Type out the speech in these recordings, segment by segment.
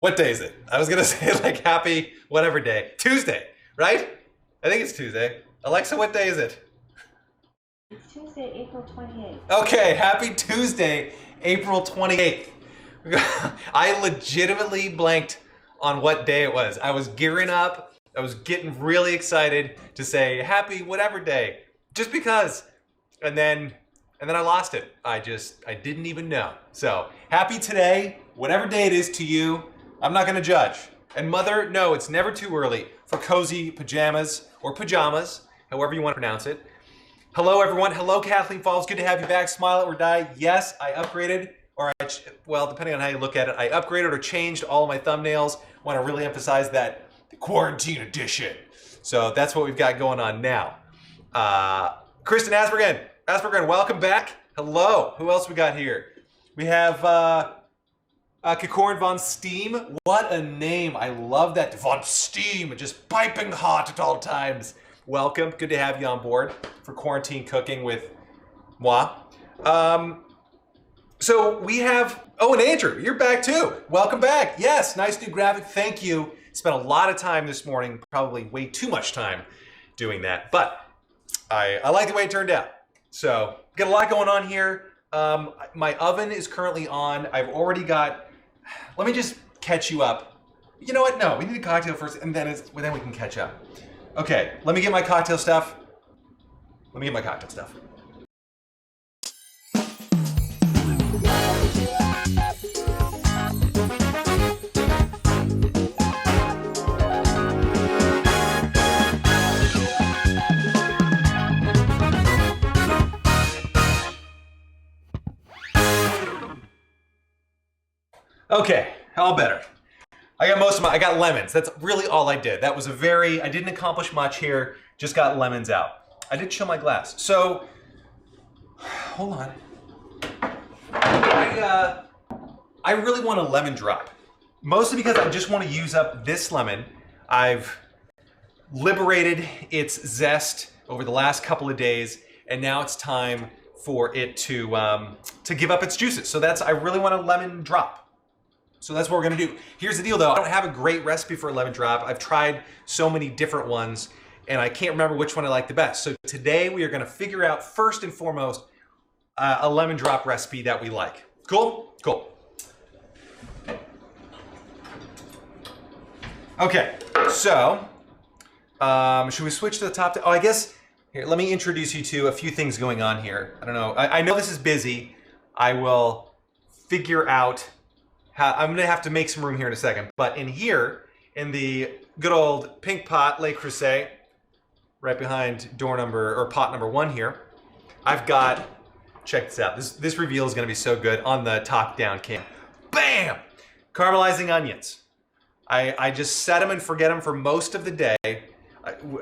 What day is it? I was gonna say like happy whatever day. Tuesday, right? I think it's Tuesday. Alexa, what day is it? It's Tuesday, April 28th. Okay, happy Tuesday, April 28th. I legitimately blanked on what day it was. I was gearing up. I was getting really excited to say happy whatever day, just because. And then I lost it. I didn't even know. So happy today, whatever day it is to you. I'm not gonna judge. And mother, no, it's never too early for cozy pajamas or pajamas, however you want to pronounce it. Hello everyone, hello Kathleen Falls, good to have you back, smile it or die. Yes, I upgraded, well, depending on how you look at it, I upgraded or changed all of my thumbnails. Want to really emphasize that the quarantine edition. So that's what we've got going on now. Kristen Aspergen, welcome back. Hello, who else we got here? We have Kikorin von Steam. What a name, I love that. Von Steam, just piping hot at all times. Welcome, good to have you on board for quarantine cooking with moi. So we have, oh, and Andrew, you're back too. Welcome back. Yes, nice new graphic, thank you. Spent a lot of time this morning, probably way too much time doing that, but I like the way it turned out. So, got a lot going on here. My oven is currently on. I've already got, let me just catch you up. You know what, no, we need a cocktail first and then we can catch up. Okay, let me get my cocktail stuff. Okay, all better. I got lemons. That's really all I did. That was I didn't accomplish much here, just got lemons out. I did chill my glass. So, hold on. I really want a lemon drop. Mostly because I just want to use up this lemon. I've liberated its zest over the last couple of days, and now it's time for it to give up its juices. So I really want a lemon drop. So that's what we're gonna do. Here's the deal though, I don't have a great recipe for a lemon drop. I've tried so many different ones and I can't remember which one I like the best. So today we are gonna figure out first and foremost a lemon drop recipe that we like. Cool? Cool. Okay, so should we switch to the top? Oh, I guess, here, let me introduce you to a few things going on here. I don't know, I know this is busy. I will figure out I'm gonna have to make some room here in a second, but in here, in the good old pink pot Le Creuset, right behind pot number 1 here, I've got, check this out, this reveal is gonna be so good on the top down cam. Bam! Caramelizing onions. I just set them and forget them for most of the day.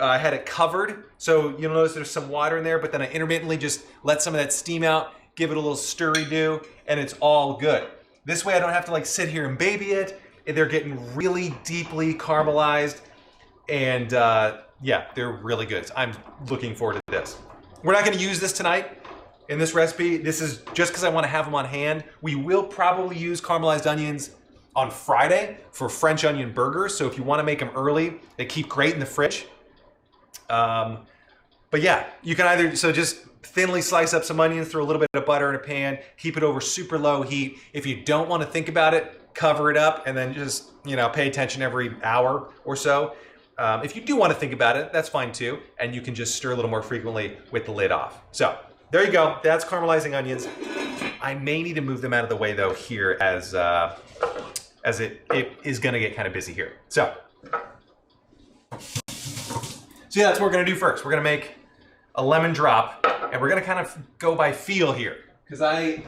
I had it covered, so you'll notice there's some water in there, but then I intermittently just let some of that steam out, give it a little stirry-do, and it's all good. This way I don't have to like sit here and baby it. They're getting really deeply caramelized and yeah, they're really good. I'm looking forward to this. We're not gonna use this tonight in this recipe. This is just because I wanna have them on hand. We will probably use caramelized onions on Friday for French onion burgers. So if you wanna make them early, they keep great in the fridge. But yeah, you can either, so just thinly slice up some onions, throw a little bit of butter in a pan, keep it over super low heat. If you don't want to think about it, cover it up and then just, pay attention every hour or so. If you do want to think about it, that's fine too. And you can just stir a little more frequently with the lid off. So there you go. That's caramelizing onions. I may need to move them out of the way though here as it is going to get kind of busy here. So yeah, that's what we're going to do first. We're going to make a lemon drop, and we're gonna kind of go by feel here. Because I've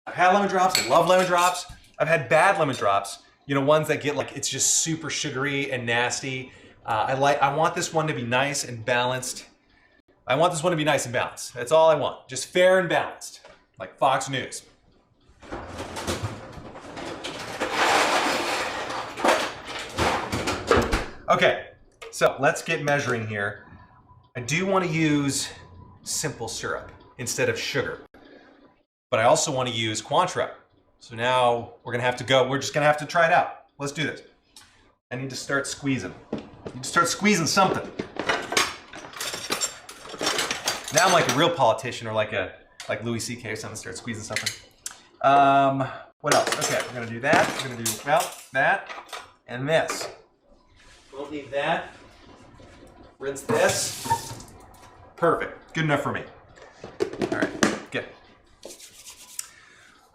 had lemon drops, I love lemon drops. I've had bad lemon drops, ones that get like, it's just super sugary and nasty. I want this one to be nice and balanced. That's all I want, just fair and balanced, like Fox News. Okay, so let's get measuring here. I do want to use simple syrup instead of sugar, but I also want to use Cointreau. So now we're just gonna have to try it out. Let's do this. I need to start squeezing. I need to start squeezing something. Now I'm like a real politician or like Louis C.K. or something. Start squeezing something. What else? Okay, we're gonna do that. We're gonna do, well, that and this. We'll need that. Rinse this. Perfect. Good enough for me. All right, good.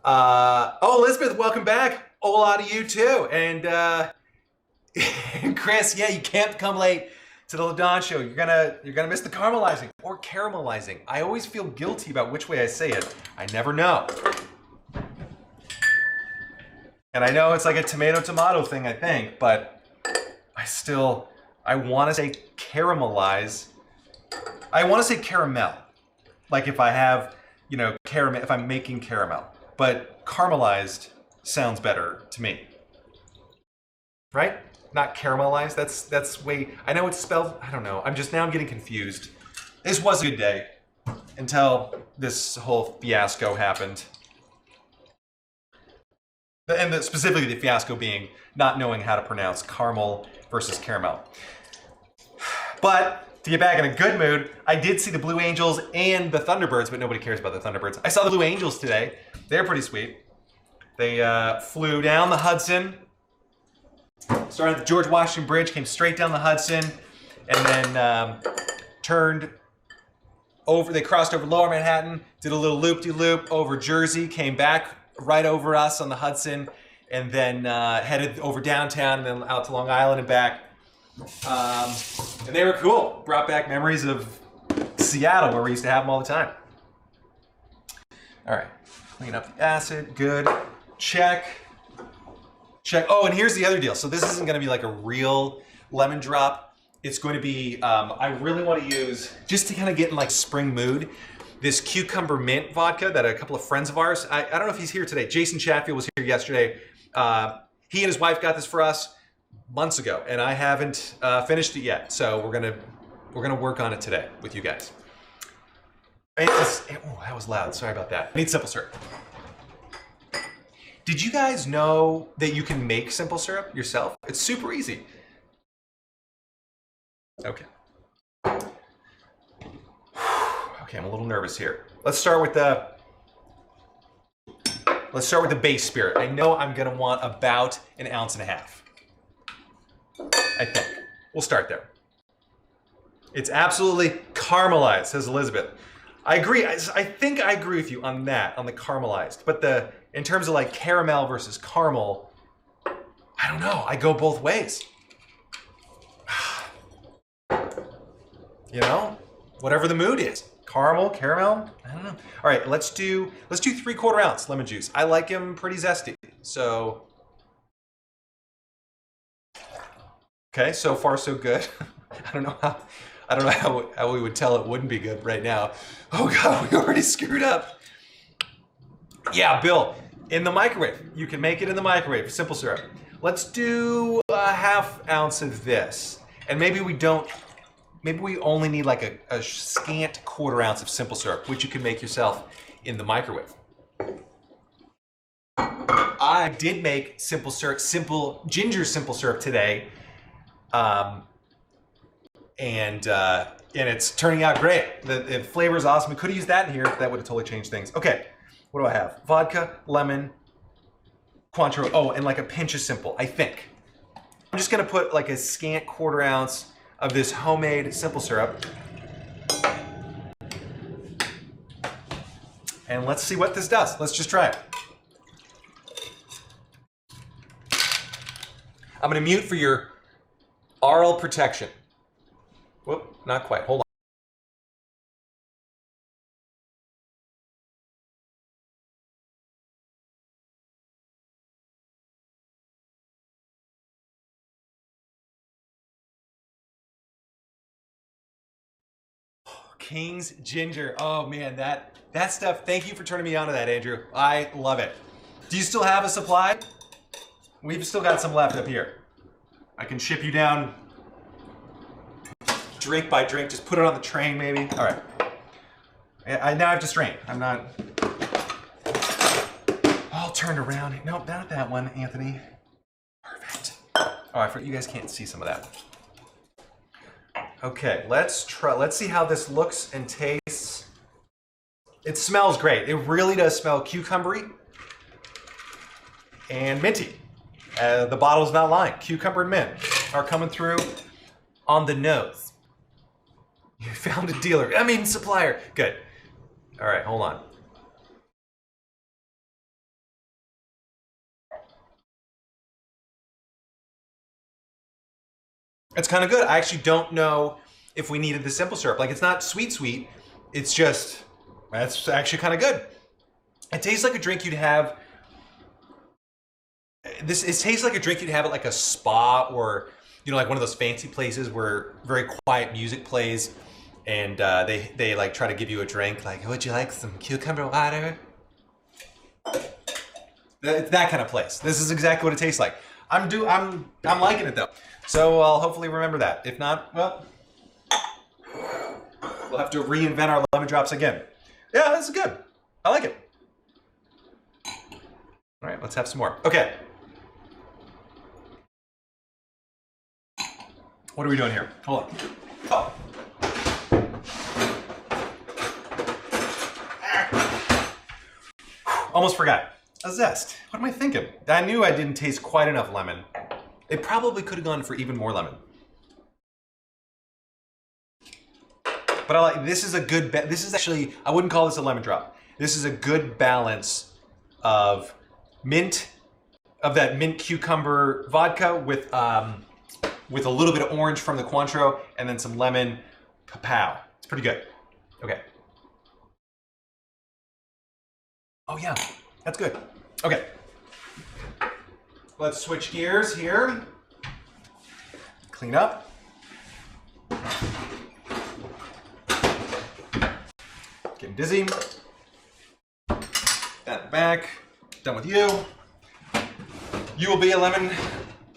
Oh, Elizabeth, welcome back. Hola to you too. And Chris, yeah, you can't come late to the LaDon show. You're gonna miss the caramelizing or caramelizing. I always feel guilty about which way I say it. I never know. And I know it's like a tomato thing, I think, but I want to say caramelize. I want to say caramel. Like if I have, you know, caramel, if I'm making caramel. But caramelized sounds better to me. Right? Not caramelized. That's way, I know it's spelled, I don't know. I'm getting confused. This was a good day until this whole fiasco happened. And specifically the fiasco being not knowing how to pronounce caramel versus caramel. But to get back in a good mood, I did see the Blue Angels and the Thunderbirds, but nobody cares about the Thunderbirds. I saw the Blue Angels today. They're pretty sweet. They flew down the Hudson, started at the George Washington Bridge, came straight down the Hudson, and then turned over, they crossed over Lower Manhattan, did a little loop-de-loop over Jersey, came back right over us on the Hudson, and then headed over downtown and then out to Long Island and back. And they were cool. Brought back memories of Seattle where we used to have them all the time. All right, clean up the acid, good. Check. Oh, and here's the other deal. So this isn't gonna be like a real lemon drop. It's going to be, I really want to use, just to kind of get in like spring mood, this cucumber mint vodka that a couple of friends of ours, I don't know if he's here today. Jason Chatfield was here yesterday. He and his wife got this for us months ago, and I haven't finished it yet. So we're gonna work on it today with you guys. Oh, that was loud. Sorry about that. I need simple syrup. Did you guys know that you can make simple syrup yourself? It's super easy. Okay. Okay, I'm a little nervous here. Let's start with the base spirit. I know I'm gonna want about 1.5 ounces. I think. We'll start there. It's absolutely caramelized, says Elizabeth. I agree. I think I agree with you on that, on the caramelized. But in terms of like caramel versus caramel, I don't know. I go both ways. You know, whatever the mood is. Caramel, I don't know. All right, let's do 3/4 ounce lemon juice. I like him pretty zesty. So, okay, so far so good. I don't know how we would tell it wouldn't be good right now. Oh God, we already screwed up. Yeah, Bill, in the microwave. You can make it in the microwave, simple syrup. Let's do 1/2 ounce of this. And maybe we only need like a scant 1/4 ounce of simple syrup, which you can make yourself in the microwave. I did make simple ginger simple syrup today. And it's turning out great. The flavor is awesome. We could have used that in here. That would have totally changed things. Okay, what do I have? Vodka, lemon, Cointreau. Oh, and like a pinch of simple, I think. I'm just gonna put like a scant 1/4 ounce of this homemade simple syrup. And let's see what this does. Let's just try it. I'm gonna mute for your oral protection. Whoop, not quite, hold on. King's Ginger. Oh man, that stuff, thank you for turning me on to that, Andrew. I love it. Do you still have a supply? We've still got some left up here. I can ship you down drink by drink. Just put it on the train maybe. All right. Now I have to strain. I'm not all turned around. Nope, not that one, Anthony. Perfect. Oh, I forgot you guys can't see some of that. Okay, let's try. Let's see how this looks and tastes. It smells great. It really does smell cucumbery and minty. The bottle's not lying. Cucumber and mint are coming through on the nose. You found a dealer. I mean, supplier. Good. All right, hold on. It's kind of good. I actually don't know if we needed the simple syrup. Like, it's not sweet. It's just, that's actually kind of good. It tastes like a drink you'd have. It tastes like a drink you'd have at like a spa or, you know, like one of those fancy places where very quiet music plays and they like try to give you a drink. Like, would you like some cucumber water? It's that kind of place. This is exactly what it tastes like. I'm liking it though. So I'll hopefully remember that. If not, well, we'll have to reinvent our lemon drops again. Yeah, this is good. I like it. All right, let's have some more. Okay. What are we doing here? Hold on. Oh. Almost forgot. A zest. What am I thinking? I knew I didn't taste quite enough lemon. It probably could have gone for even more lemon. But I like, this is a good, this is actually, I wouldn't call this a lemon drop. This is a good balance of mint, of that mint cucumber vodka with a little bit of orange from the Cointreau and then some lemon. Kapow. It's pretty good. Okay. Oh yeah, that's good. Okay. Let's switch gears here. Clean up. Getting dizzy. That back. Done with you. You will be a lemon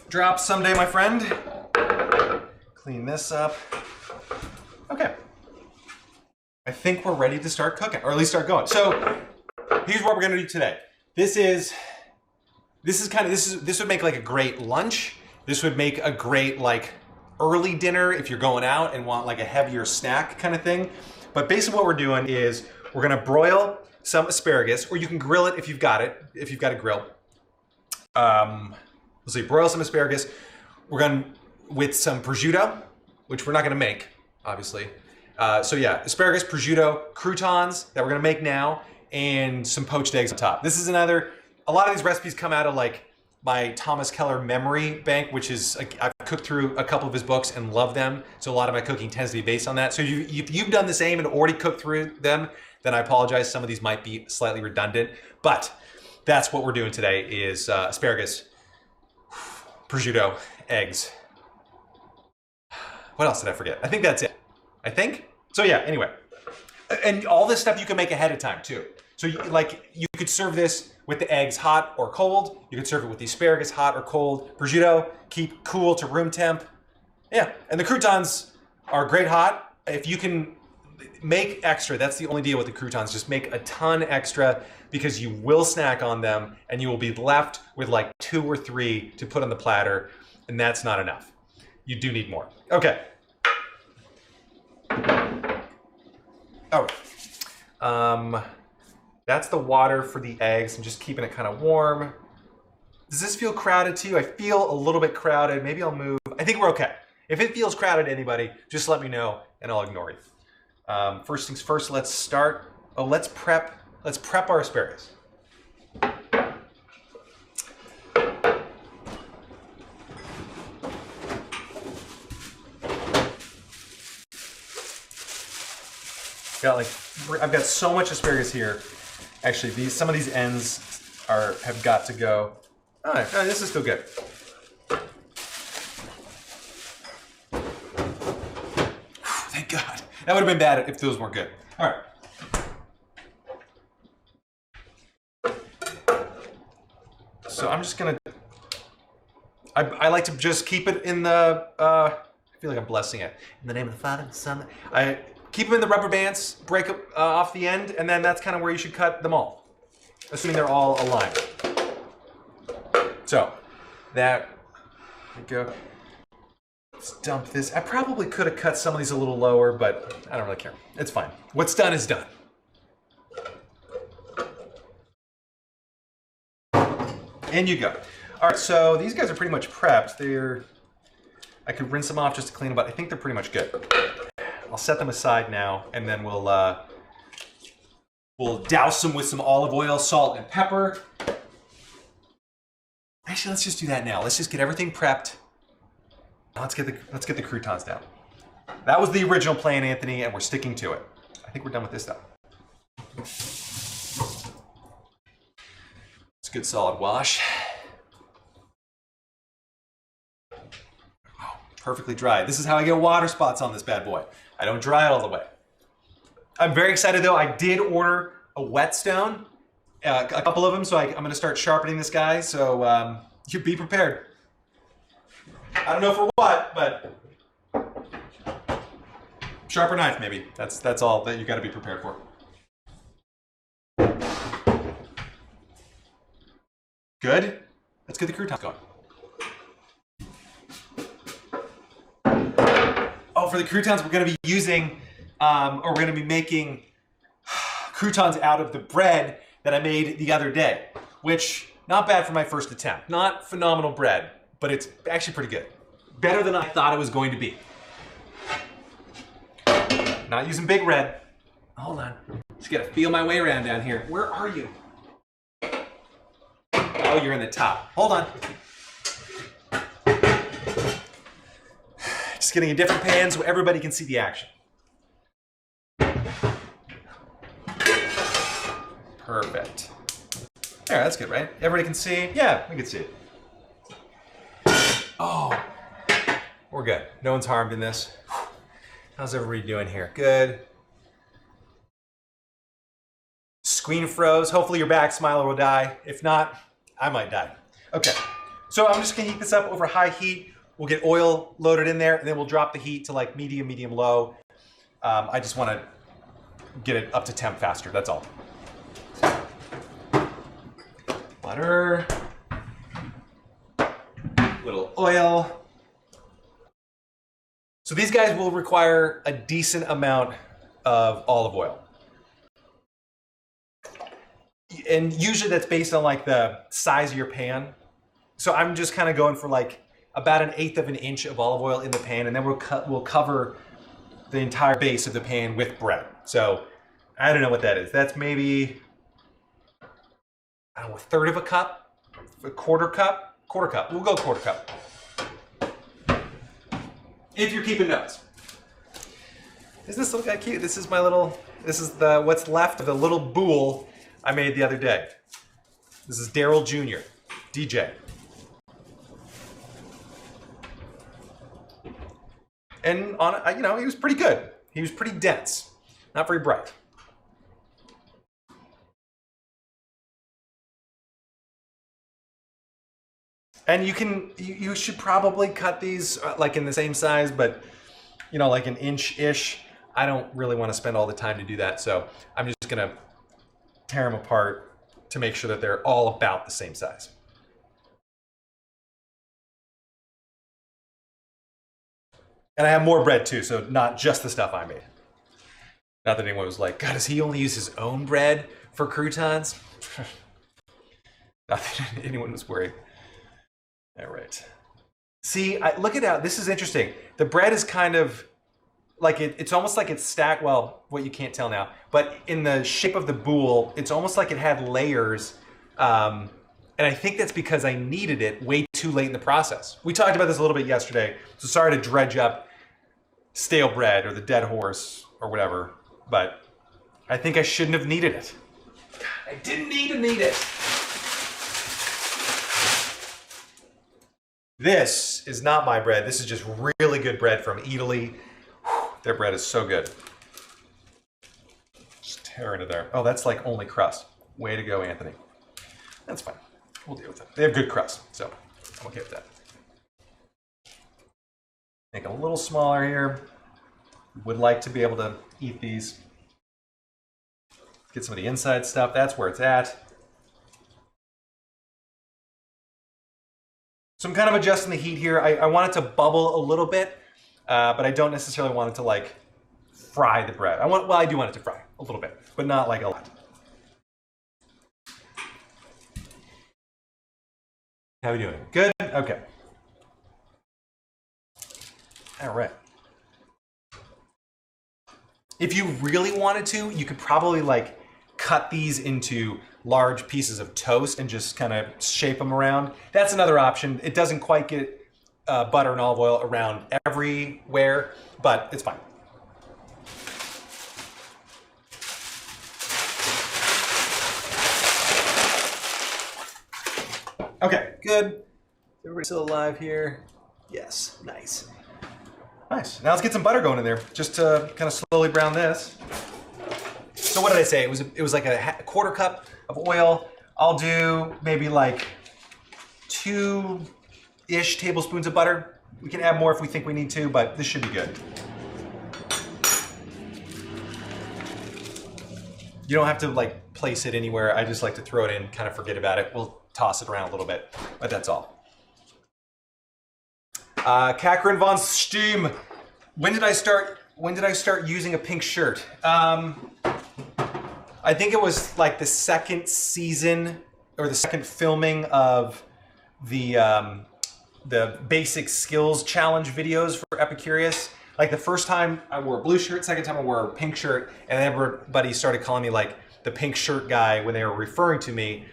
drop someday, my friend. Clean this up. Okay. I think we're ready to start cooking, or at least start going. So here's what we're gonna do today. This would make like a great lunch. This would make a great like early dinner if you're going out and want like a heavier snack kind of thing. But basically what we're doing is we're gonna broil some asparagus, or you can grill it if you've got it, if you've got a grill. Let's see, broil some asparagus. We're gonna, with some prosciutto, which we're not gonna make, obviously. So yeah, asparagus, prosciutto, croutons that we're gonna make now, and some poached eggs on top. This is another, a lot of these recipes come out of like my Thomas Keller memory bank, which is, I've cooked through a couple of his books and love them. So a lot of my cooking tends to be based on that. So if you've done the same and already cooked through them, then I apologize. Some of these might be slightly redundant, but that's what we're doing today is asparagus, prosciutto, eggs. What else did I forget? I think that's it. I think. So yeah, anyway. And all this stuff you can make ahead of time too. So you could serve this with the eggs hot or cold. You could serve it with the asparagus hot or cold. Prosciutto, keep cool to room temp. Yeah, and the croutons are great hot. If you can make extra, that's the only deal with the croutons. Just make a ton extra because you will snack on them and you will be left with like 2 or 3 to put on the platter, and that's not enough. You do need more. Okay. Oh. That's the water for the eggs. I'm just keeping it kind of warm. Does this feel crowded to you? I feel a little bit crowded. Maybe I'll move. I think we're okay. If it feels crowded to anybody, just let me know and I'll ignore you. First things first, let's start. Oh, let's prep our asparagus. I've got so much asparagus here. Actually, some of these ends have got to go. All right, this is still good. Thank God. That would have been bad if those weren't good. All right. So I'm just gonna. I like to just keep it in the. I feel like I'm blessing it in the name of the Father and the Son. Keep them in the rubber bands, break off the end, and then that's kind of where you should cut them all, assuming they're all aligned. So, that There we go. Let's dump this. I probably could have cut some of these a little lower, but I don't really care. It's fine. What's done is done. In you go. All right, so these guys are pretty much prepped. I could rinse them off just to clean them, but I think they're pretty much good. I'll set them aside now, and then we'll douse them with some olive oil, salt, and pepper. Actually, let's just do that now. Let's just get everything prepped. Let's get the croutons down. That was the original plan, Anthony, and we're sticking to it. I think we're done with this stuff. It's a good solid wash. Oh, perfectly dry. This is how I get water spots on this bad boy. I don't dry it all the way. I'm very excited though. I did order a whetstone, a couple of them, so I'm going to start sharpening this guy. So you be prepared. I don't know for what, but sharper knife maybe. That's all that you got to be prepared for. Good. Let's get the croutons going. Oh, for the croutons, we're going to be using, or we're going to be making croutons out of the bread that I made the other day, which not bad for my first attempt. Not phenomenal bread, but it's actually pretty good. Better than I thought it was going to be. Not using big red. Hold on. Just got to feel my way around down here. Where are you? Oh, you're in the top. Hold on. Just getting a different pan so everybody can see the action. Perfect. There, that's good, right? Everybody can see? Yeah, we can see it. Oh, we're good. No one's harmed in this. How's everybody doing here? Good. Screen froze. Hopefully your back smiler will die. If not, I might die. Okay, so I'm just gonna heat this up over high heat. We'll get oil loaded in there, and then we'll drop the heat to like medium, low. I just wanna get it up to temp faster, that's all. Butter. Little oil. So these guys will require a decent amount of olive oil. And usually that's based on like the size of your pan. So I'm just kind of going for like about 1/8 of an inch of olive oil in the pan, and then we'll cover the entire base of the pan with bread. So I don't know what that is. That's maybe, I don't know, 1/3 of a cup, a quarter cup. We'll go 1/4 cup. If you're keeping notes. Doesn't this look that cute? This is what's left of the little boule I made the other day. This is Daryl Jr., DJ. And he was pretty good. He was pretty dense, not very bright. And you should probably cut these like in the same size, but like an inch-ish. I don't really want to spend all the time to do that, so I'm just gonna tear them apart to make sure that they're all about the same size. And I have more bread too, so not just the stuff I made. Not that anyone was like, God, does he only use his own bread for croutons? Not that anyone was worried. All right. See, look at how, this is interesting. The bread is kind of like, it's almost like it's stacked, well, what you can't tell now, but in the shape of the boule, it's almost like it had layers. And I think that's because I needed it way too late in the process. We talked about this a little bit yesterday, so sorry to dredge up stale bread or the dead horse or whatever, but I think I shouldn't have needed it. I didn't need to need it. This is not my bread. This is just really good bread from Italy. Whew, their bread is so good. Just tear into there. Oh, that's like only crust. Way to go, Anthony. That's fine. We'll deal with it. They have good crust, so I'm okay with that. Make it a little smaller here. Would like to be able to eat these. Get some of the inside stuff. That's where it's at. So I'm kind of adjusting the heat here. I want it to bubble a little bit, but I don't necessarily want it to like fry the bread. Well, I do want it to fry a little bit, but not like a lot. How are we doing? Good? Okay. All right. If you really wanted to, you could probably like cut these into large pieces of toast and just kind of shape them around. That's another option. It doesn't quite get butter and olive oil around everywhere, but it's fine. Okay, good. Everybody still alive here? Yes, nice. Nice. Now let's get some butter going in there, just to kind of slowly brown this. So what did I say? It was like a quarter cup of oil. I'll do maybe like 2-ish tablespoons of butter. We can add more if we think we need to, but this should be good. You don't have to like place it anywhere. I just like to throw it in, kind of forget about it. We'll toss it around a little bit, but that's all. Kakrin von Steam. When did I start using a pink shirt? I think it was like the second season or the second filming of the basic skills challenge videos for Epicurious. Like the first time I wore a blue shirt, second time I wore a pink shirt, and everybody started calling me like the pink shirt guy when they were referring to me,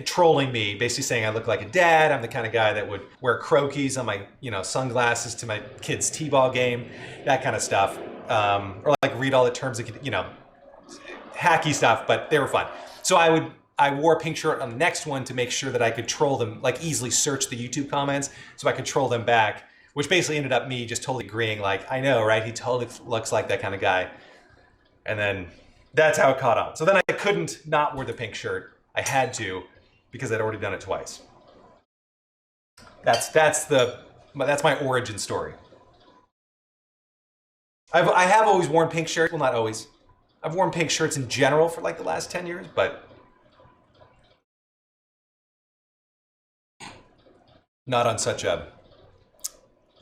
trolling me, basically saying I look like a dad. I'm the kind of guy that would wear croquis on my, sunglasses to my kid's t-ball game, that kind of stuff, or like read all the terms that could, hacky stuff, but they were fun. So I wore a pink shirt on the next one to make sure that I could troll them, like easily search the YouTube comments so I could troll them back, which basically ended up me just totally agreeing, like, I know, right? He totally looks like that kind of guy. And then that's how it caught on. So then I couldn't not wear the pink shirt. I had to, because I'd already done it twice. That's my origin story. I have always worn pink shirts. Well, not always. I've worn pink shirts in general for like the last 10 years, but not on such a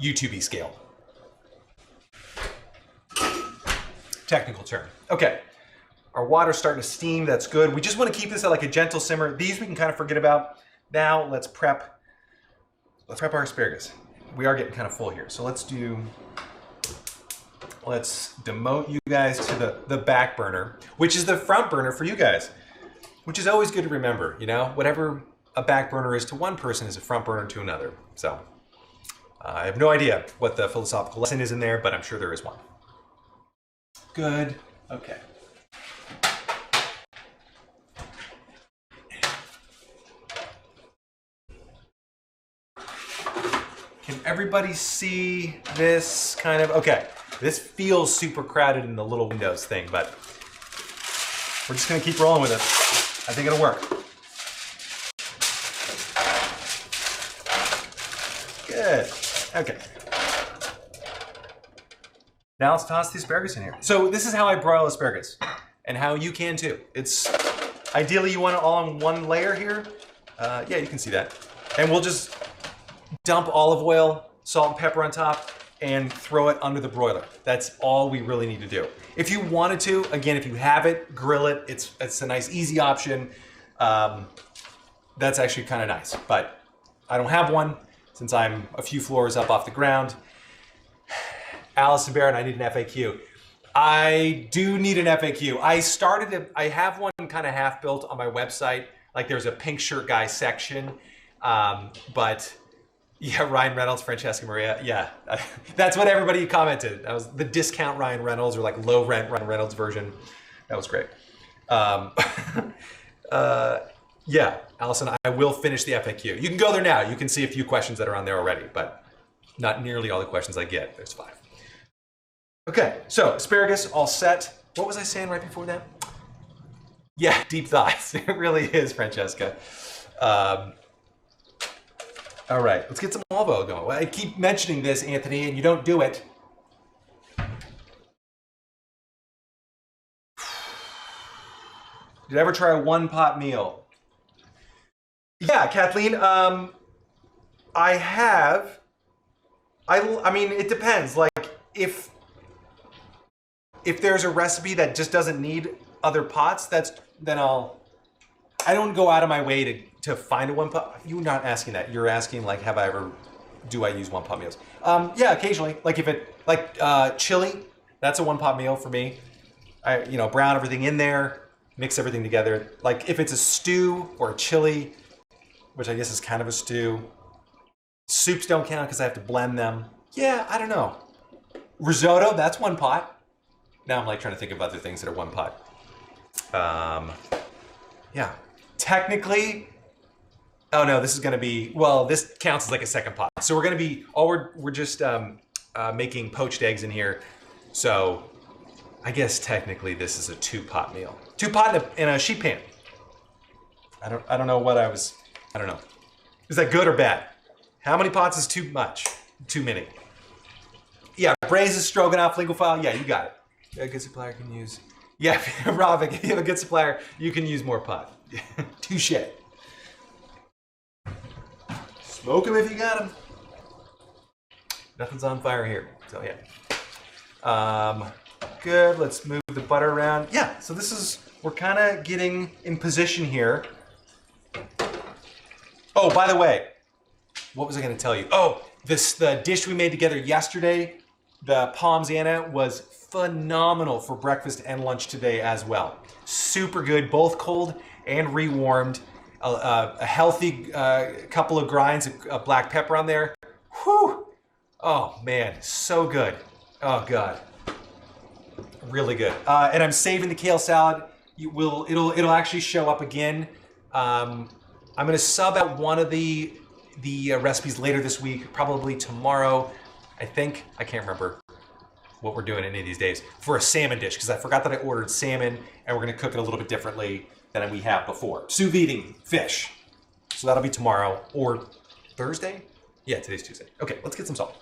YouTube-y scale. Technical term. Okay. Our water's starting to steam. That's good. We just want to keep this at like a gentle simmer. These we can kind of forget about. Now let's prep our asparagus. We are getting kind of full here. So let's demote you guys to the back burner, which is the front burner for you guys, which is always good to remember. Whatever a back burner is to one person is a front burner to another. So I have no idea what the philosophical lesson is in there, but I'm sure there is one. Good. Okay. Can everybody see this kind of? Okay. This feels super crowded in the little windows thing, but we're just gonna keep rolling with it. I think it'll work. Good. Okay. Now let's toss the asparagus in here. So this is how I broil asparagus, and how you can too. It's ideally you want it all in one layer here. Yeah, you can see that. And we'll just dump olive oil, salt and pepper on top, and throw it under the broiler. That's all we really need to do. If you wanted to, again, if you have it, grill it. It's a nice, easy option. That's actually kind of nice, but I don't have one since I'm a few floors up off the ground. Allison Barrett, I need an FAQ. I do need an FAQ. I have one kind of half built on my website. Like there's a pink shirt guy section, but yeah, Ryan Reynolds, Francesca Maria. Yeah, that's what everybody commented. That was the discount Ryan Reynolds or like low rent Ryan Reynolds version. That was great. Yeah, Allison, I will finish the FAQ. You can go there now. You can see a few questions that are on there already, but not nearly all the questions I get. There's 5. Okay, so asparagus all set. What was I saying right before that? Yeah, deep thighs. It really is, Francesca. All right, let's get some olive oil going. Well, I keep mentioning this, Anthony, and you don't do it. Did I ever try a one-pot meal? Yeah, Kathleen, I have. I mean, it depends. Like if there's a recipe that just doesn't need other pots, then I don't go out of my way to find a one pot. You're not asking that. You're asking like, do I use one pot meals? Yeah, occasionally. Like if chili, that's a one pot meal for me. Brown everything in there, mix everything together. Like if it's a stew or a chili, which I guess is kind of a stew. Soups don't count because I have to blend them. Yeah, I don't know. Risotto, that's one pot. Now I'm like trying to think of other things that are one pot. Yeah. Technically, oh no, this is gonna be, well, this counts as like a second pot. So we're gonna be, we're just making poached eggs in here. So I guess technically this is a 2-pot meal. 2-pot in a sheet pan. I don't know what I don't know. Is that good or bad? How many pots is too much? Too many. Yeah, braised stroganoff, linguine file. Yeah, you got it. A good supplier can use. Yeah, Rob, if you have a good supplier, you can use more pot. Touche. Smoke them if you got them. Nothing's on fire here. So yeah. Good. Let's move the butter around. Yeah. So we're kind of getting in position here. Oh, by the way. What was I going to tell you? Oh, the dish we made together yesterday, the Parmesan, was phenomenal for breakfast and lunch today as well. Super good, both cold and rewarmed. A healthy couple of grinds of black pepper on there. Whew! Oh man, so good. Oh god, really good. And I'm saving the kale salad. It'll actually show up again. I'm going to sub out one of the recipes later this week, probably tomorrow. I think, I can't remember what we're doing any of these days, for a salmon dish, because I forgot that I ordered salmon, and we're gonna cook it a little bit differently than we have before. Sous videing fish. So that'll be tomorrow, or Thursday? Yeah, today's Tuesday. Okay, let's get some salt.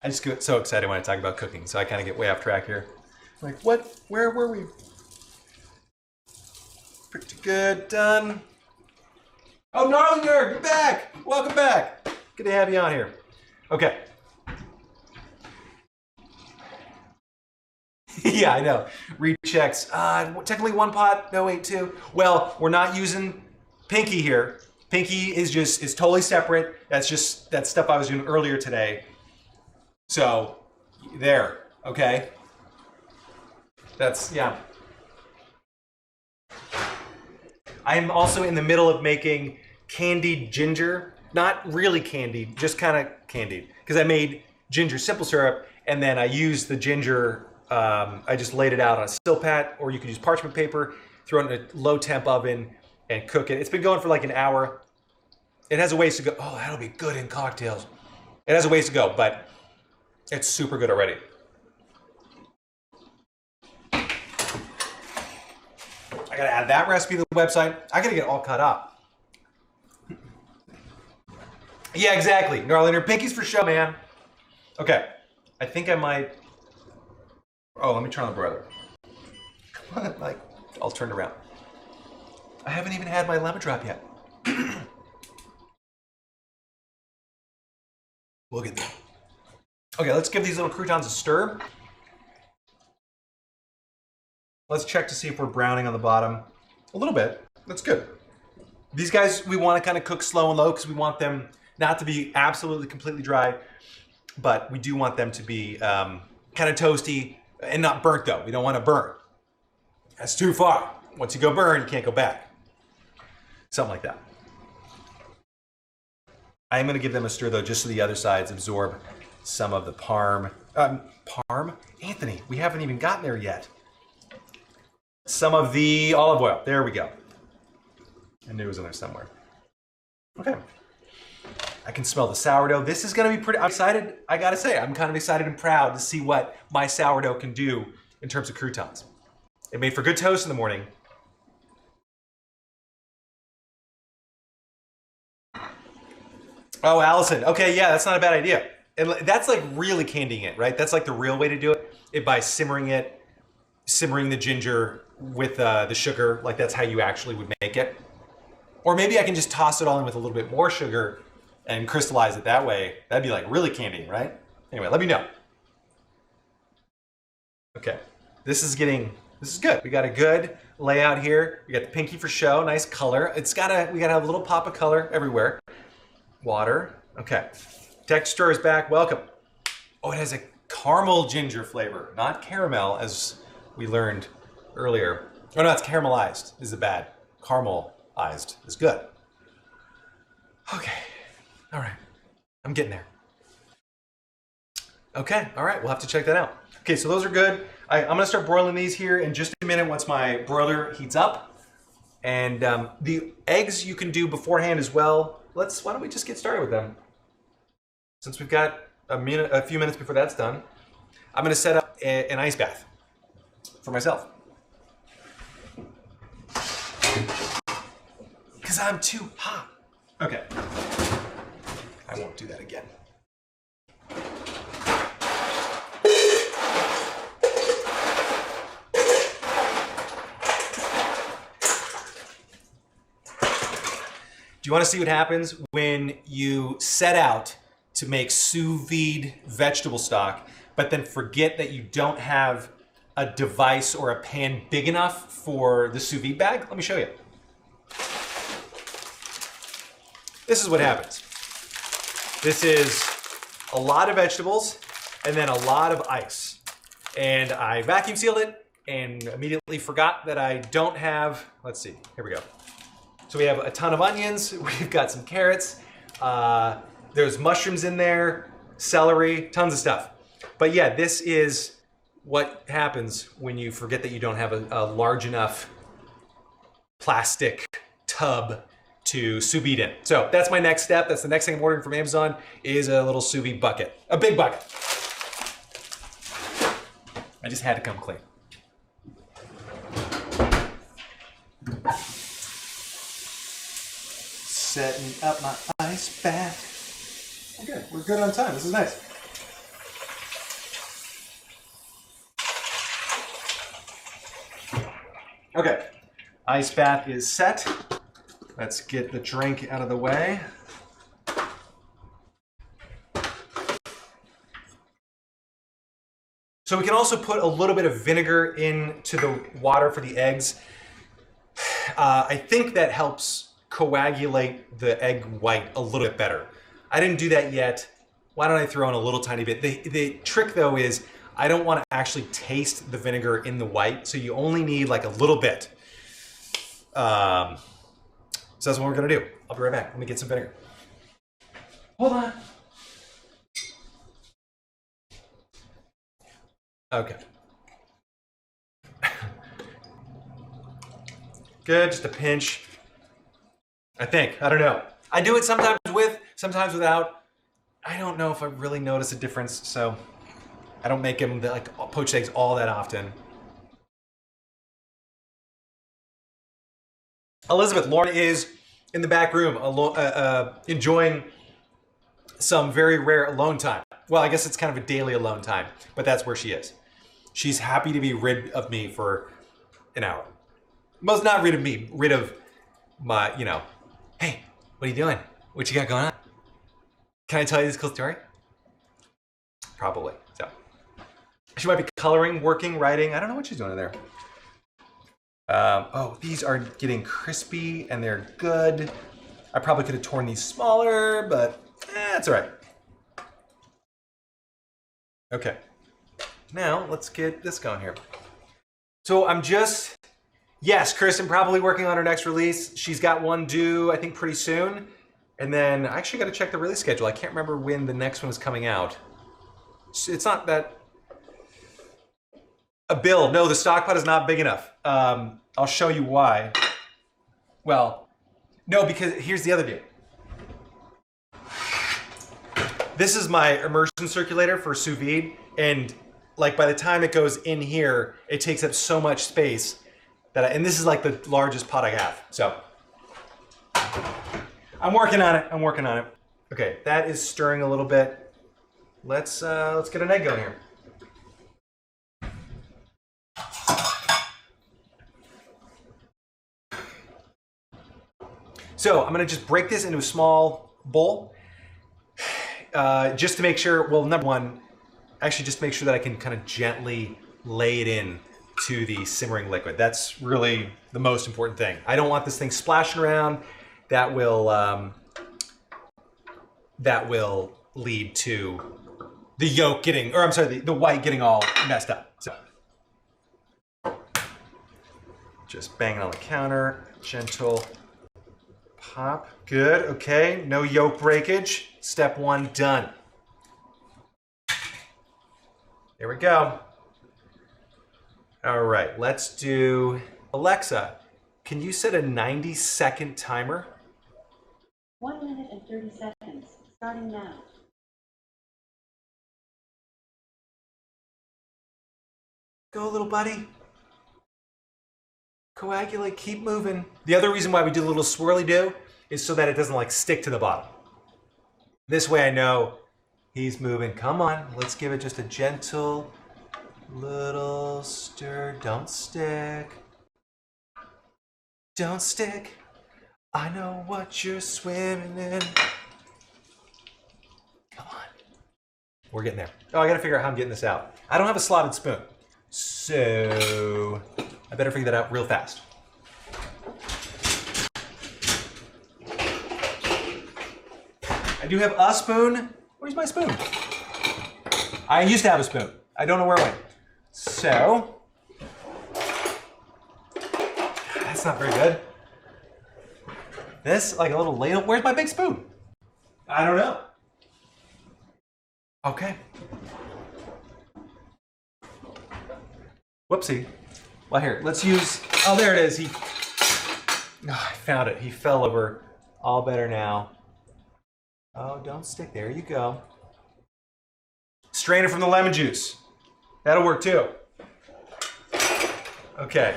I just get so excited when I talk about cooking, so I kind of get way off track here. Like, what? Where were we? Pretty good, done. Oh, Gnarlinger, you're back! Welcome back. Good to have you on here. Okay. Yeah, I know. Rechecks. Technically 1 pot. No, wait, 2. Well, we're not using Pinky here. Pinky is totally separate. That's stuff I was doing earlier today. So, there. Okay. Yeah. I'm also in the middle of making candied ginger. Not really candied, just kind of candied. Because I made ginger simple syrup, and then I used the ginger, I just laid it out on a Silpat, or you could use parchment paper, throw it in a low temp oven, and cook it. It's been going for like an hour. It has a ways to go. Oh, that'll be good in cocktails. It has a ways to go, but it's super good already. I gotta add that recipe to the website. I gotta get all cut up. Yeah, exactly. Gnarlinger, Pinky's for show, man. Okay, I think I might. Oh, let me turn on the broiler. Come on, like, I'll turn it around. I haven't even had my lemon drop yet. Look at that. Okay, let's give these little croutons a stir. Let's check to see if we're browning on the bottom. A little bit. That's good. These guys, we want to kind of cook slow and low because we want them not to be absolutely completely dry, but we do want them to be kind of toasty and not burnt though. We don't want to burn. That's too far. Once you go burn, you can't go back. Something like that. I am going to give them a stir though, just so the other sides absorb some of the parm. Parm? Anthony, we haven't even gotten there yet. Some of the olive oil. There we go. I knew it was in there somewhere. Okay. I can smell the sourdough. This is going to be pretty. I'm excited. I got to say, I'm kind of excited and proud to see what my sourdough can do in terms of croutons. It made for good toast in the morning. Oh, Allison. Okay, yeah, that's not a bad idea. And that's like really candying it, right? That's like the real way to do it by simmering the ginger with the sugar. Like that's how you actually would make it. Or maybe I can just toss it all in with a little bit more sugar and crystallize it that way. That'd be like really candy, right? Anyway, let me know. Okay, this is good. We got a good layout here. We got the pinky for show, nice color. We gotta have a little pop of color everywhere. Water, okay. Texture is back, welcome. Oh, it has a caramel ginger flavor, not caramel as we learned earlier. Oh no, it's caramelized is the bad. Caramelized is good. Okay, all right, I'm getting there. Okay, all right, we'll have to check that out. Okay, so those are good. I'm gonna start broiling these here in just a minute once my broiler heats up. And the eggs you can do beforehand as well. Why don't we just get started with them? Since we've got a few minutes before that's done, I'm gonna set up an ice bath for myself. Because I'm too hot. Okay, I won't do that again. Do you want to see what happens when you set out to make sous vide vegetable stock, but then forget that you don't have a device or a pan big enough for the sous vide bag? Let me show you. This is what happens. This is a lot of vegetables and then a lot of ice. And I vacuum sealed it and immediately forgot that I don't have, let's see, here we go. So we have a ton of onions, we've got some carrots, there's mushrooms in there, celery, tons of stuff. But yeah, this is what happens when you forget that you don't have a large enough plastic tub to sous vide in. So that's my next step. That's the next thing I'm ordering from Amazon is a little sous vide bucket, a big bucket. I just had to come clean. Setting up my ice bath. Okay, we're good on time. This is nice. Okay, ice bath is set. Let's get the drink out of the way. So we can also put a little bit of vinegar into the water for the eggs. I think that helps coagulate the egg white a little bit better. I didn't do that yet. Why don't I throw in a little tiny bit? The trick though is I don't want to actually taste the vinegar in the white, so you only need like a little bit. So that's what we're gonna do. I'll be right back. Let me get some vinegar. Hold on. Okay. Good, just a pinch. I think, I don't know. I do it sometimes with, sometimes without. I don't know if I really notice a difference, so I don't make them like poached eggs all that often. Elizabeth, Lauren is in the back room enjoying some very rare alone time. Well, I guess it's kind of a daily alone time, but that's where she is. She's happy to be rid of me for an hour. Well, not rid of me, rid of my, you know, hey, what are you doing? What you got going on? Can I tell you this cool story? Probably, so. She might be coloring, working, writing. I don't know what she's doing in there. Oh, these are getting crispy and they're good. I probably could have torn these smaller, but it's all right. Okay, now let's get this going here. So yes, Kristen probably working on her next release. She's got one due, I think, pretty soon. And then I actually got to check the release schedule. I can't remember when the next one is coming out. It's not that... Bill, no, the stock pot is not big enough. I'll show you why. Well, no, because here's the other deal. This is my immersion circulator for sous vide, and like by the time it goes in here, it takes up so much space that and this is like the largest pot I have. So I'm working on it. I'm working on it. Okay, that is stirring a little bit. Let's get an egg going here. So I'm gonna just break this into a small bowl, just to make sure, well, number one, actually just to make sure that I can kind of gently lay it in to the simmering liquid. That's really the most important thing. I don't want this thing splashing around. That will lead to the yolk getting, or I'm sorry, the white getting all messed up. So just bang it on the counter, gentle pop. Good, okay, no yolk breakage. Step one done. There we go. All right, let's do, Alexa, can you set a 90-second timer? 1 minute and 30 seconds, starting now. Go, little buddy. Coagulate, keep moving. The other reason why we do a little swirly do is so that it doesn't like stick to the bottom. This way I know he's moving. Come on, let's give it just a gentle little stir. Don't stick. Don't stick. I know what you're swimming in. Come on. We're getting there. Oh, I gotta figure out how I'm getting this out. I don't have a slotted spoon. So I better figure that out real fast. I do have a spoon. Where's my spoon? I used to have a spoon. I don't know where it went. So, that's not very good. This, like a little ladle. Where's my big spoon? I don't know. Okay. Whoopsie. Well, here, let's use, oh, there it is. I found it. He fell over. All better now. Oh, don't stick. There you go. Strain it from the lemon juice. That'll work too. Okay.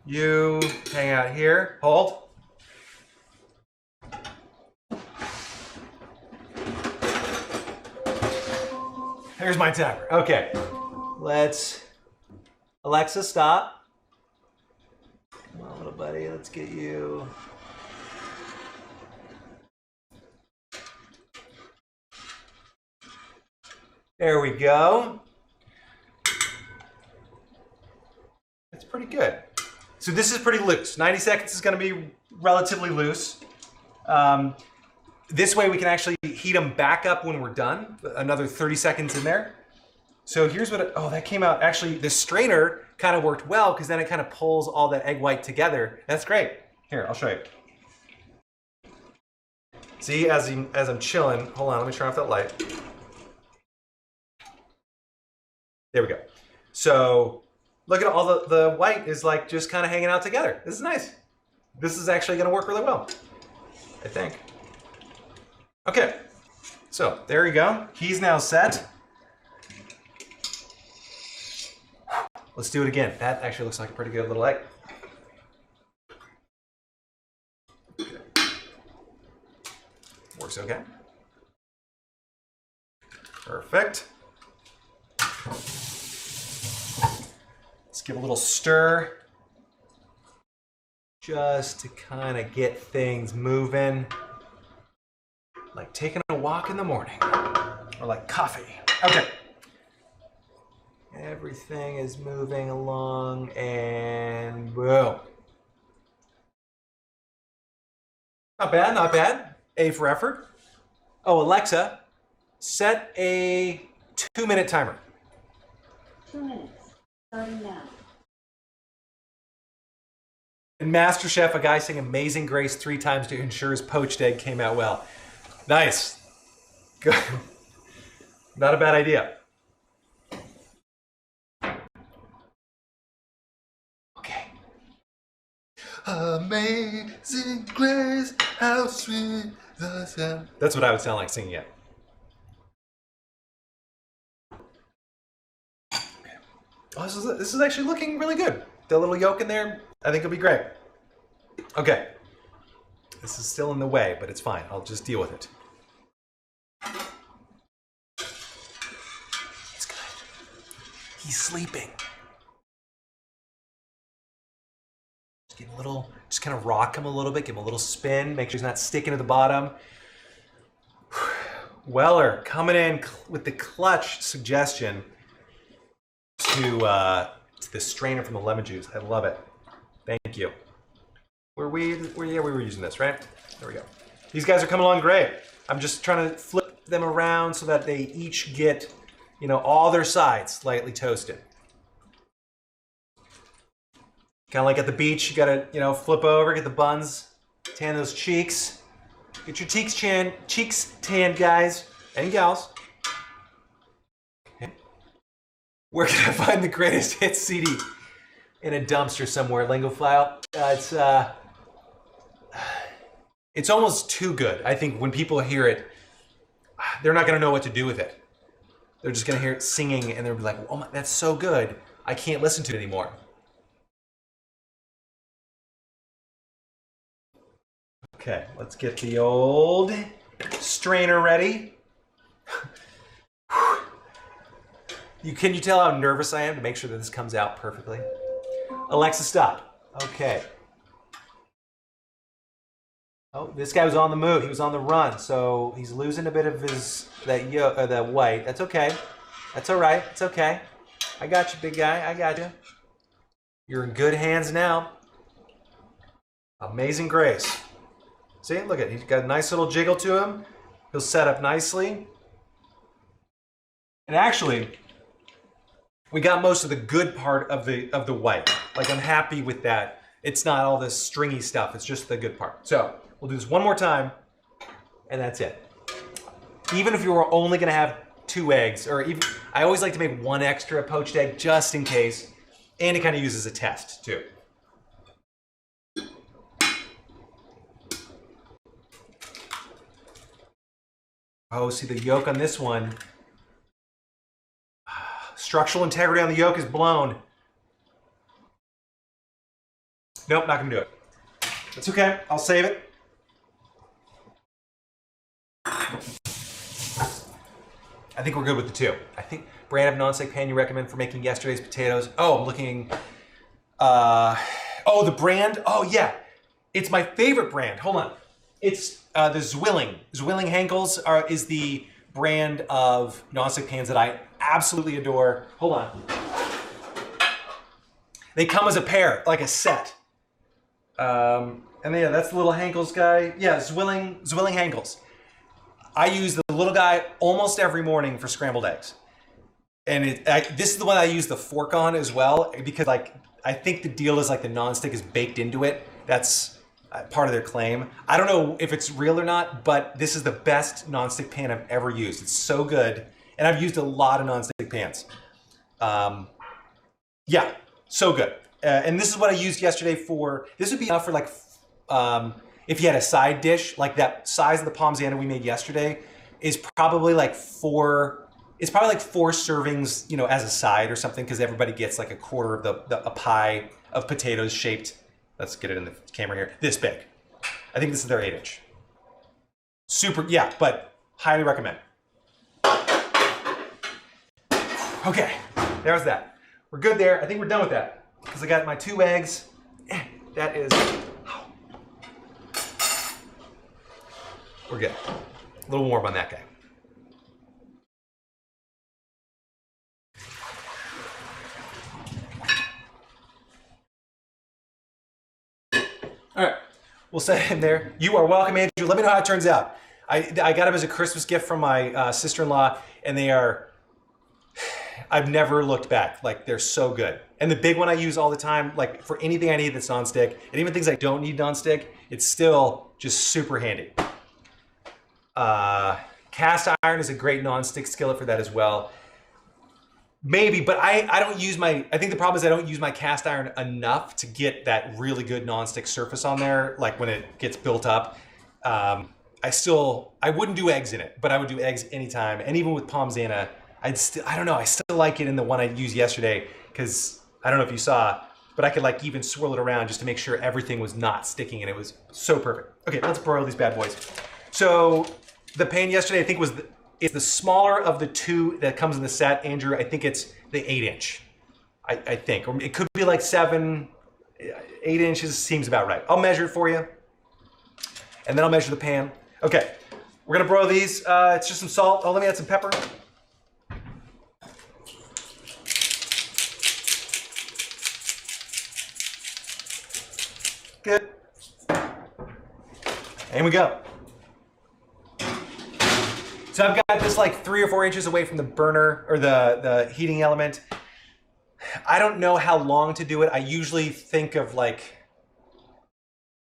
You hang out here. Hold. There's my timer. Okay. Let's... Alexa, stop. Come on, little buddy. Let's get you... There we go. That's pretty good. So this is pretty loose. 90 seconds is going to be relatively loose. This way we can actually heat them back up when we're done. Another 30 seconds in there. So here's what, oh, that came out. Actually, the strainer kind of worked well because then it kind of pulls all that egg white together. That's great. Here, I'll show you. See, as I'm chilling, hold on, let me turn off that light. There we go. So look at all the white is like just kind of hanging out together. This is nice. This is actually going to work really well, I think. Okay, so there you go. He's now set. Let's do it again. That actually looks like a pretty good little egg. Works okay. Perfect. Let's give a little stir. Just to kind of get things moving. Like taking a walk in the morning. Or like coffee. Okay. Everything is moving along and boom. Not bad, not bad. A for effort. Oh, Alexa, set a 2-minute timer. 2 minutes, starting now. In MasterChef, a guy saying Amazing Grace 3 times to ensure his poached egg came out well. Nice. Good. Not a bad idea. Okay. Amazing Grace, how sweet the sound. That's what I would sound like singing it. Oh, this is actually looking really good. The little yolk in there, I think it'll be great. Okay. This is still in the way, but it's fine. I'll just deal with it. He's good. He's sleeping. Just Get a little, just kind of rock him a little bit, give him a little spin, make sure he's not sticking to the bottom. Weller coming in with the clutch suggestion to the strainer from the lemon juice. I love it. Thank you. Yeah, we were using this, right? There we go. These guys are coming along great. I'm just trying to flip them around so that they each get, you know, all their sides lightly toasted. Kind of like at the beach, you gotta, you know, flip over, get the buns, tan those cheeks. Get your cheeks tanned, guys and gals. Okay. Where can I find the greatest hits CD? In a dumpster somewhere, Lingo File. It's almost too good. I think when people hear it, they're not gonna know what to do with it. They're just gonna hear it singing and they'll be like, oh my, that's so good. I can't listen to it anymore. Okay, let's get the old strainer ready. Can you tell how nervous I am to make sure that this comes out perfectly? Alexa, stop. Okay. Oh, this guy was on the move. He was on the run, so he's losing a bit of that white. That's okay. That's all right. It's okay. I got you, big guy. I got you. You're in good hands now. Amazing grace. See, look at it. He's got a nice little jiggle to him. He'll set up nicely. And actually, we got most of the good part of the white. Like, I'm happy with that. It's not all this stringy stuff. It's just the good part. So we'll do this one more time, and that's it. Even if you were only gonna have 2 eggs, or even, I always like to make 1 extra poached egg just in case, and it kind of uses a test too. Oh, see the yolk on this one. Structural integrity on the yolk is blown. Nope, not gonna do it. That's okay, I'll save it. I think we're good with the 2. I think brand of nonstick pan you recommend for making yesterday's potatoes. Oh, I'm looking, oh, the brand, oh yeah. It's my favorite brand, hold on. It's the Zwilling. Zwilling Henkels is the brand of nonstick pans that I absolutely adore. Hold on. They come as a pair, like a set. And yeah, that's the little Henkels guy. Yeah, Zwilling Henkels. I use the little guy almost every morning for scrambled eggs. And this is the one I use the fork on as well, because like I think the deal is like the nonstick is baked into it. That's part of their claim. I don't know if it's real or not, but this is the best nonstick pan I've ever used. It's so good. And I've used a lot of nonstick pans. Yeah, so good. And this is what I used yesterday for, this would be enough for like, if you had a side dish, like that size of the Parmesan we made yesterday is probably like 4, it's probably like 4 servings, you know, as a side or something, because everybody gets like a quarter of a pie of potatoes shaped, let's get it in the camera here, this big. I think this is their 8-inch. Super, yeah, but highly recommend. Okay, there's that. We're good there. I think we're done with that. Because I got my 2 eggs. That is, we're good. A little warm on that guy. All right, we'll set it in there. You are welcome, Andrew. Let me know how it turns out. I got them as a Christmas gift from my sister-in-law, and they are, I've never looked back. Like, they're so good. And the big one I use all the time, like for anything I need that's nonstick, and even things I don't need nonstick, it's still just super handy. Cast iron is a great nonstick skillet for that as well. Maybe, but I don't use I think the problem is I don't use my cast iron enough to get that really good nonstick surface on there, like when it gets built up. I wouldn't do eggs in it, but I would do eggs anytime. And even with Parmesan, I don't know, I still like it in the one I used yesterday, because I don't know if you saw, but I could like even swirl it around just to make sure everything was not sticking, and it was so perfect. Okay, let's broil these bad boys. So the pan yesterday, I think it's the smaller of the 2 that comes in the set. Andrew, I think it's the 8-inch. I think, or it could be like 7. 8 inches seems about right. I'll measure it for you, and then I'll measure the pan. Okay, we're gonna broil these. It's just some salt. Oh, let me add some pepper. Good. And we go. So I've got this like 3 or 4 inches away from the burner or the heating element. I don't know how long to do it. I usually think of like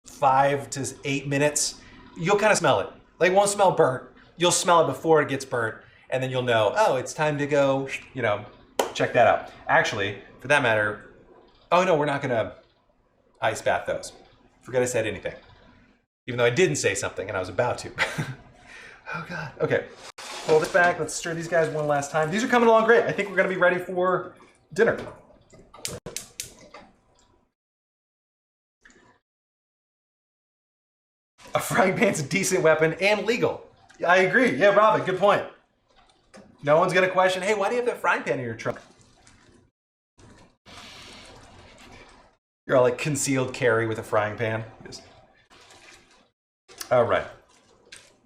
5 to 8 minutes. You'll kind of smell it. Like it won't smell burnt. You'll smell it before it gets burnt, and then you'll know, oh, it's time to go, check that out. Actually, for that matter, oh no, we're not gonna ice bath those. Forget I said anything. Even though I didn't say something and I was about to. Oh God. Okay, hold it back. Let's stir these guys one last time. These are coming along great. I think we're gonna be ready for dinner. A frying pan's a decent weapon and legal. I agree. Yeah, Robin, good point. No one's gonna question, hey, why do you have that frying pan in your trunk? You're all like concealed carry with a frying pan. All right.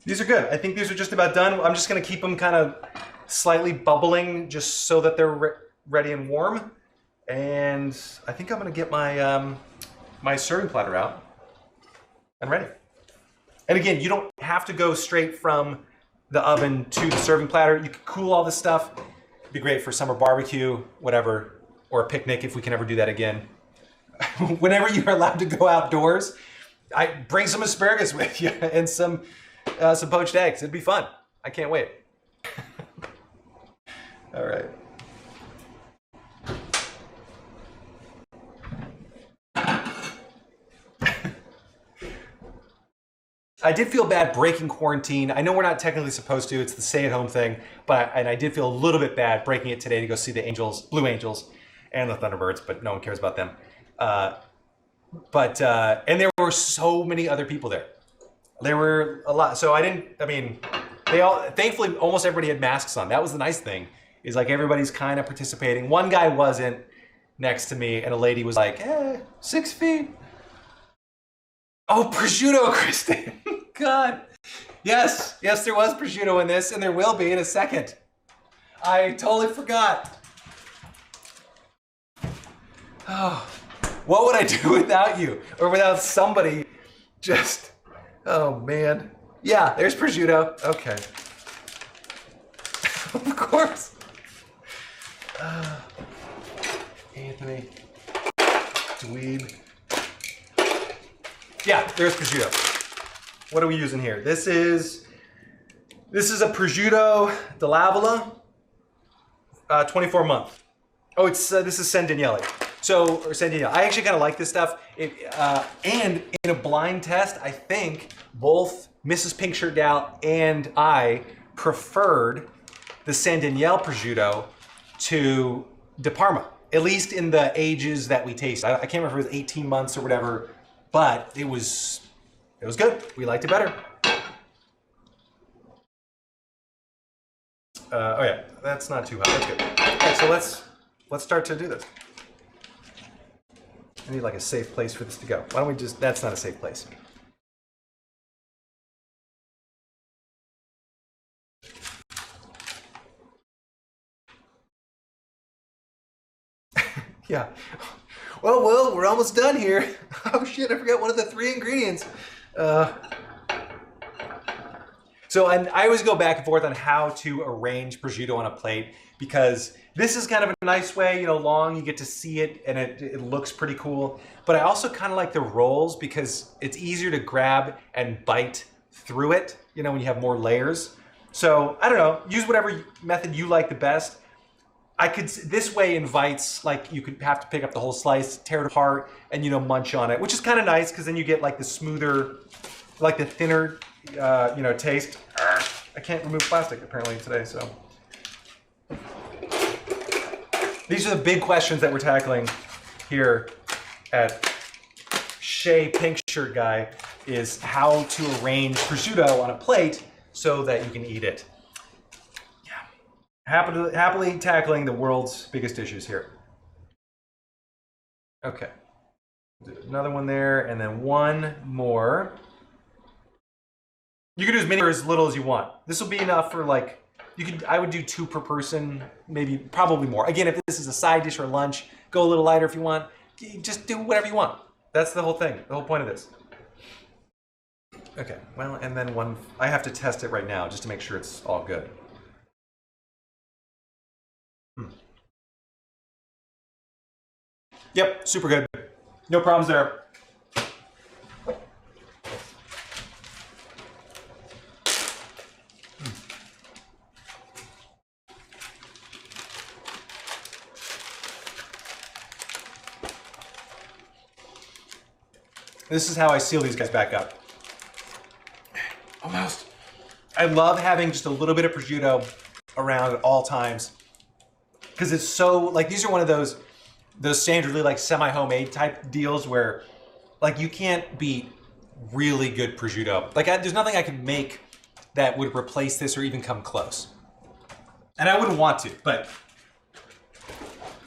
These are good. I think these are just about done. I'm just gonna keep them kind of slightly bubbling just so that they're ready and warm. And I think I'm gonna get my my serving platter out and ready. And again, you don't have to go straight from the oven to the serving platter. You can cool all this stuff. It'd be great for summer barbecue, whatever, or a picnic if we can ever do that again. Whenever you're allowed to go outdoors, I bring some asparagus with you and some poached eggs. It'd be fun. I can't wait. All right. I did feel bad breaking quarantine. I know we're not technically supposed to. It's the stay-at-home thing, and I did feel a little bit bad breaking it today to go see the Angels, Blue Angels, and the Thunderbirds, but no one cares about them. And there were so many other people there. There were a lot. So thankfully, almost everybody had masks on. That was the nice thing, is like everybody's kind of participating. One guy wasn't next to me, and a lady was like, 6 feet. Oh, prosciutto, Kristen. God. Yes, there was prosciutto in this, and there will be in a second. I totally forgot. Oh, what would I do without you? Or without somebody just, oh man. Yeah, there's prosciutto. Okay. Of course. Anthony. Dweeb. Yeah, there's prosciutto. What are we using here? This is a prosciutto di Lavola, 24 month. Oh, this is San Daniele. I actually kind of like this stuff. And in a blind test, I think both Mrs. Pink Shirt Gal and I preferred the San Daniele prosciutto to Di Parma, at least in the ages that we tasted. I can't remember if it was 18 months or whatever, but it was good. We liked it better. Oh yeah, that's not too hot. That's good. Okay, so let's start to do this. I need like a safe place for this to go. Why don't we just, that's not a safe place. Yeah. Well, we're almost done here. Oh shit, I forgot one of the 3 ingredients. So I always go back and forth on how to arrange prosciutto on a plate, because this is kind of a nice way, long, you get to see it and it looks pretty cool. But I also kind of like the rolls because it's easier to grab and bite through it, when you have more layers. So I don't know, use whatever method you like the best. This way invites, like, you could have to pick up the whole slice, tear it apart, and, munch on it, which is kind of nice because then you get like the smoother, like the thinner, taste. I can't remove plastic apparently today, so. These are the big questions that we're tackling here at Shea Pink Shirt Guy, is how to arrange prosciutto on a plate so that you can eat it. Happily tackling the world's biggest issues here. Okay. Do another one there, and then one more. You can do as many or as little as you want. This will be enough for like, I would do 2 per person, maybe, probably more. Again, if this is a side dish or lunch, go a little lighter if you want. Just do whatever you want. That's the whole thing, the whole point of this. Okay, well, and then one, I have to test it right now just to make sure it's all good. Yep, super good. No problems there. This is how I seal these guys back up. Almost. I love having just a little bit of prosciutto around at all times because it's so, like, these are one of those standardly like semi-homemade type deals where like you can't beat really good prosciutto. Like there's nothing I could make that would replace this or even come close. And I wouldn't want to, but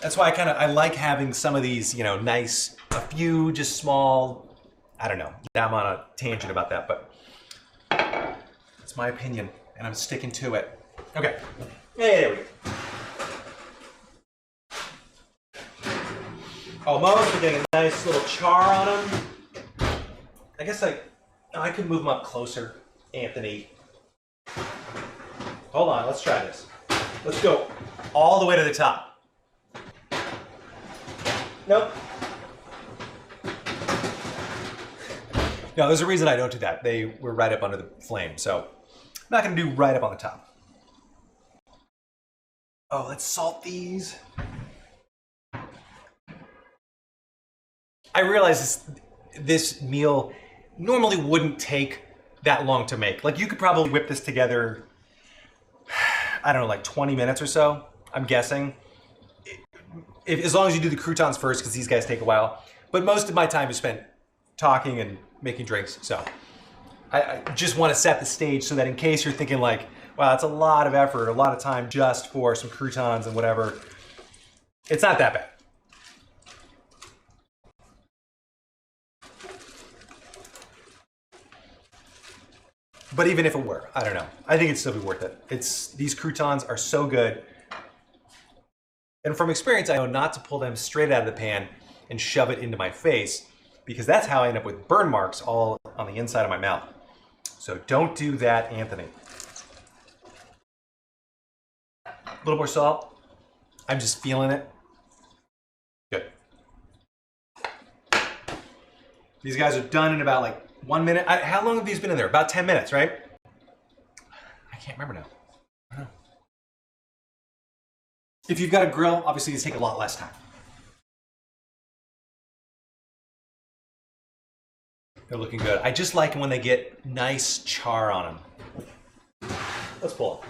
that's why I like having some of these, you know, nice, a few just small, I don't know, I'm on a tangent about that, but it's my opinion and I'm sticking to it. Okay, yeah, there we go. Almost, we're getting a nice little char on them. I guess I could move them up closer, Anthony. Hold on, let's try this. Let's go all the way to the top. Nope. No, there's a reason I don't do that. They were right up under the flame, so I'm not gonna do right up on the top. Oh, let's salt these. I realize this meal normally wouldn't take that long to make. Like you could probably whip this together, I don't know, like 20 minutes or so, I'm guessing. As long as you do the croutons first, because these guys take a while. But most of my time is spent talking and making drinks, so. I just want to set the stage so that in case you're thinking like, wow, that's a lot of effort, a lot of time just for some croutons and whatever, it's not that bad. But even if it were, I don't know. I think it'd still be worth it. These croutons are so good. And from experience, I know not to pull them straight out of the pan and shove it into my face because that's how I end up with burn marks all on the inside of my mouth. So don't do that, Anthony. A little more salt. I'm just feeling it. Good. These guys are done in about like 1 minute. How long have these been in there? About 10 minutes, right? I can't remember now. I don't know. If you've got a grill, obviously these take a lot less time. They're looking good. I just like when they get nice char on them. Let's pull it.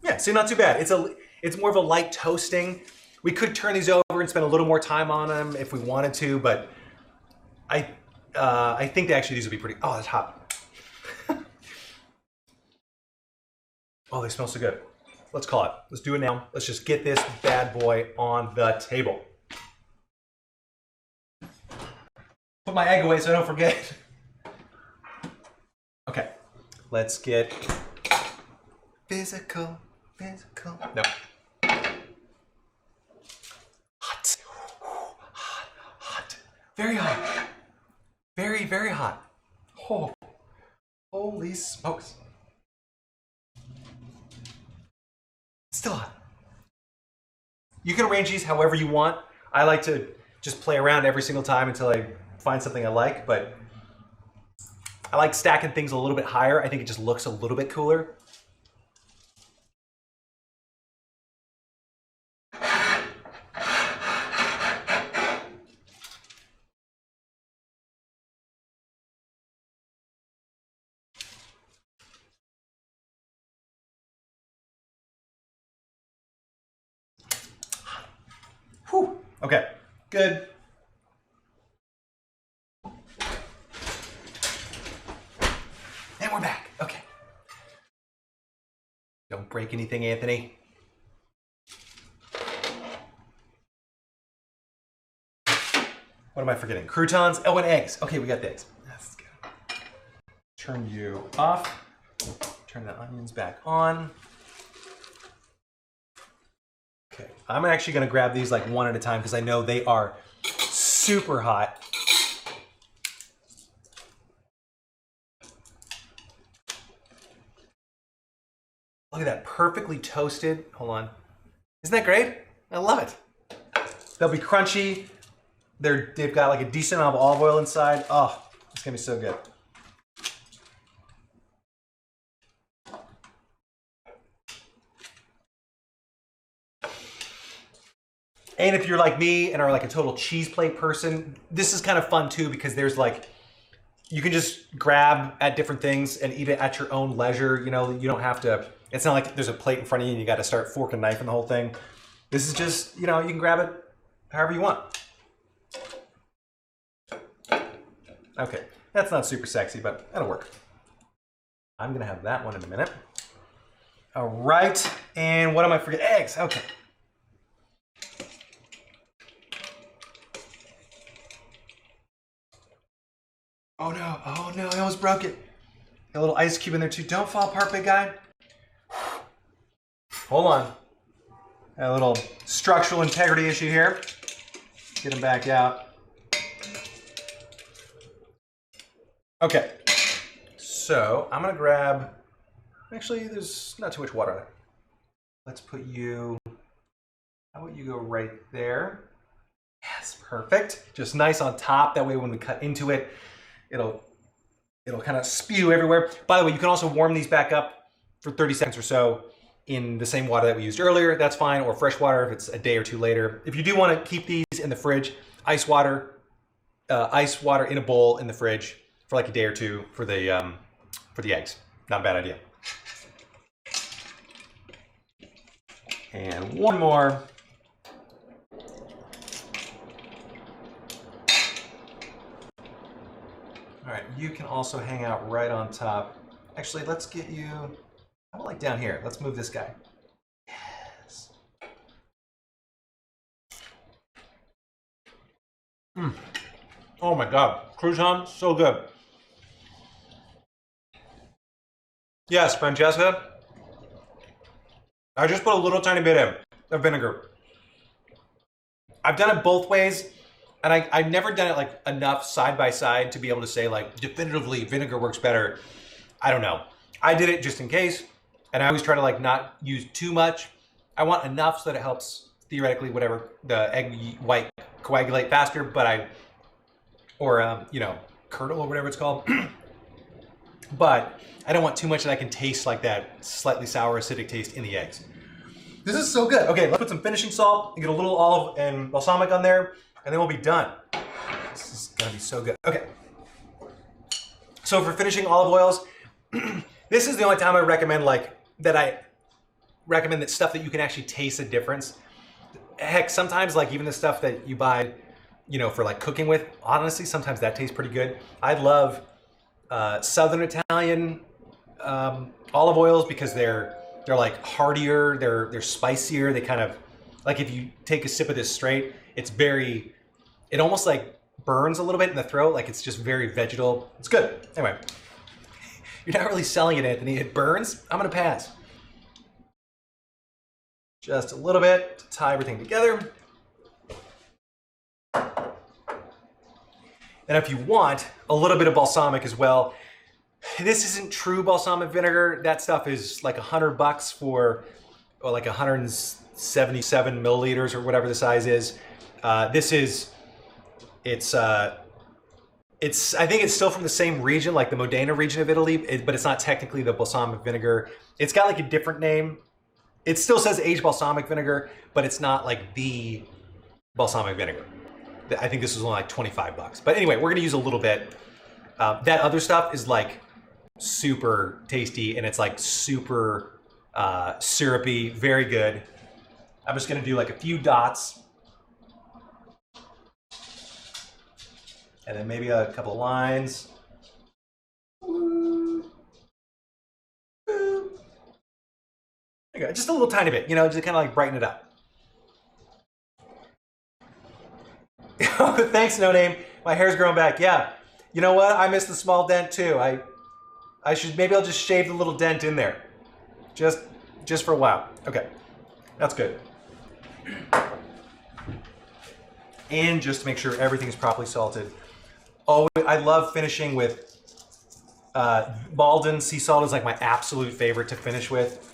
Yeah, see, not too bad. It's more of a light toasting. We could turn these over and spend a little more time on them if we wanted to, but I think actually these would be pretty. Oh, that's hot. Oh, they smell so good. Let's call it. Let's do it now. Let's just get this bad boy on the table. Put my egg away so I don't forget. Okay, let's get physical. No. Hot. Hot. Very hot. Very, very hot. Oh, holy smokes. Still hot. You can arrange these however you want. I like to just play around every single time until I find something I like, but I like stacking things a little bit higher. I think it just looks a little bit cooler. Whew. Okay, good. And we're back. Okay. Don't break anything, Anthony. What am I forgetting? Croutons. Oh, and eggs. Okay, we got the eggs. That's good. Turn you off. Turn the onions back on. Okay, I'm actually gonna grab these like one at a time because I know they are super hot. Look at that, perfectly toasted. Hold on. Isn't that great? I love it. They'll be crunchy. They've got like a decent amount of olive oil inside. Oh, it's gonna be so good. And if you're like me and are like a total cheese plate person, this is kind of fun too because there's like, you can just grab at different things and eat it at your own leisure. You know, you don't have to, it's not like there's a plate in front of you and you got to start fork and knife and the whole thing. This is just, you know, you can grab it however you want. Okay, that's not super sexy, but that'll work. I'm gonna have that one in a minute. All right, and what am I forgetting? Eggs, okay. Oh no, I almost broke it. Got a little ice cube in there too. Don't fall apart, big guy. Hold on. A little structural integrity issue here. Get him back out. Okay, so I'm gonna grab, actually there's not too much water there. Let's put you, how about you go right there? Yes, perfect. Just nice on top, that way when we cut into it, it'll kind of spew everywhere. By the way, you can also warm these back up for 30 seconds or so in the same water that we used earlier. That's fine, or fresh water if it's a day or two later. If you do want to keep these in the fridge, ice water in a bowl in the fridge for like a day or two for the eggs. Not a bad idea. And one more. All right, you can also hang out right on top. Actually, let's get you, how about like down here? Let's move this guy. Yes. Oh my God, crouton, so good. Yes, Francesca. I just put a little tiny bit in of vinegar. I've done it both ways, and I've never done it like enough side by side to be able to say like definitively vinegar works better. I don't know. I did it just in case, and I always try to like not use too much. I want enough so that it helps theoretically whatever the egg white coagulate faster, but you know, curdle or whatever it's called. But I don't want too much that I can taste like that slightly sour acidic taste in the eggs. This is so good. Okay, let's put some finishing salt and get a little olive and balsamic on there, and then we'll be done. This is gonna be so good. Okay. So for finishing olive oils, this is the only time I recommend that stuff that you can actually taste a difference. Heck, sometimes like even the stuff that you buy, you know, for like cooking with, honestly, sometimes that tastes pretty good. I love Southern Italian olive oils because they're like heartier, they're spicier. They kind of, like if you take a sip of this straight, it almost like burns a little bit in the throat. Like it's just very vegetal. It's good. Anyway, you're not really selling it, Anthony. It burns. I'm gonna pass. Just a little bit to tie everything together. And if you want a little bit of balsamic as well, this isn't true balsamic vinegar. That stuff is like $100 for, or like 177 milliliters or whatever the size is. I think it's still from the same region, like the Modena region of Italy, but it's not technically the balsamic vinegar. It's got like a different name. It still says aged balsamic vinegar, but it's not like the balsamic vinegar. I think this was only like $25. But anyway, we're gonna use a little bit. That other stuff is like super tasty and it's like super syrupy, very good. I'm just gonna do like a few dots. And then maybe a couple of lines. There you go, just a little tiny bit, you know, just kind of like brighten it up. Thanks, No Name. My hair's growing back. Yeah. You know what? I missed the small dent too. Maybe I'll just shave the little dent in there. Just for a while. Okay. That's good. And just to make sure everything's properly salted. Oh, I love finishing with Malden sea salt is like my absolute favorite to finish with.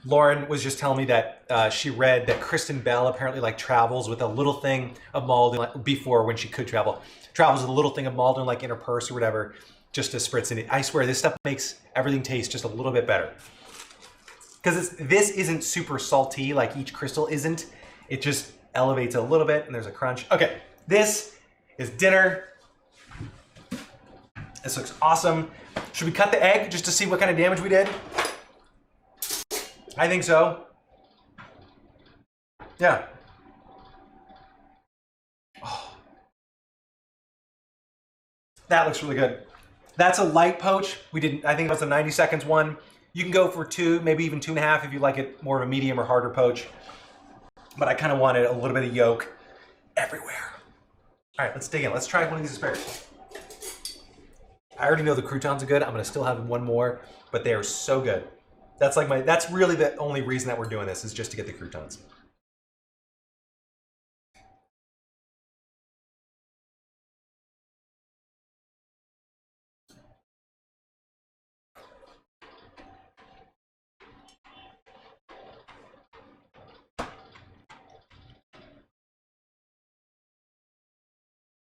Lauren was just telling me that she read that Kristen Bell apparently like travels with a little thing of Malden like, before when she could travel. Travels with a little thing of Malden like in her purse or whatever just to spritz in it. I swear this stuff makes everything taste just a little bit better. Because this isn't super salty like each crystal isn't. It just elevates a little bit and there's a crunch. Okay, this is dinner. This looks awesome. Should we cut the egg just to see what kind of damage we did? I think so. Yeah. Oh. That looks really good. That's a light poach. We didn't, I think it was a 90 seconds one. You can go for 2, maybe even 2.5 if you like it more of a medium or harder poach. But I kind of wanted a little bit of yolk everywhere. All right, let's dig in. Let's try one of these asparagus. I already know the croutons are good. I'm gonna still have one more, but they are so good. That's really the only reason that we're doing this is just to get the croutons.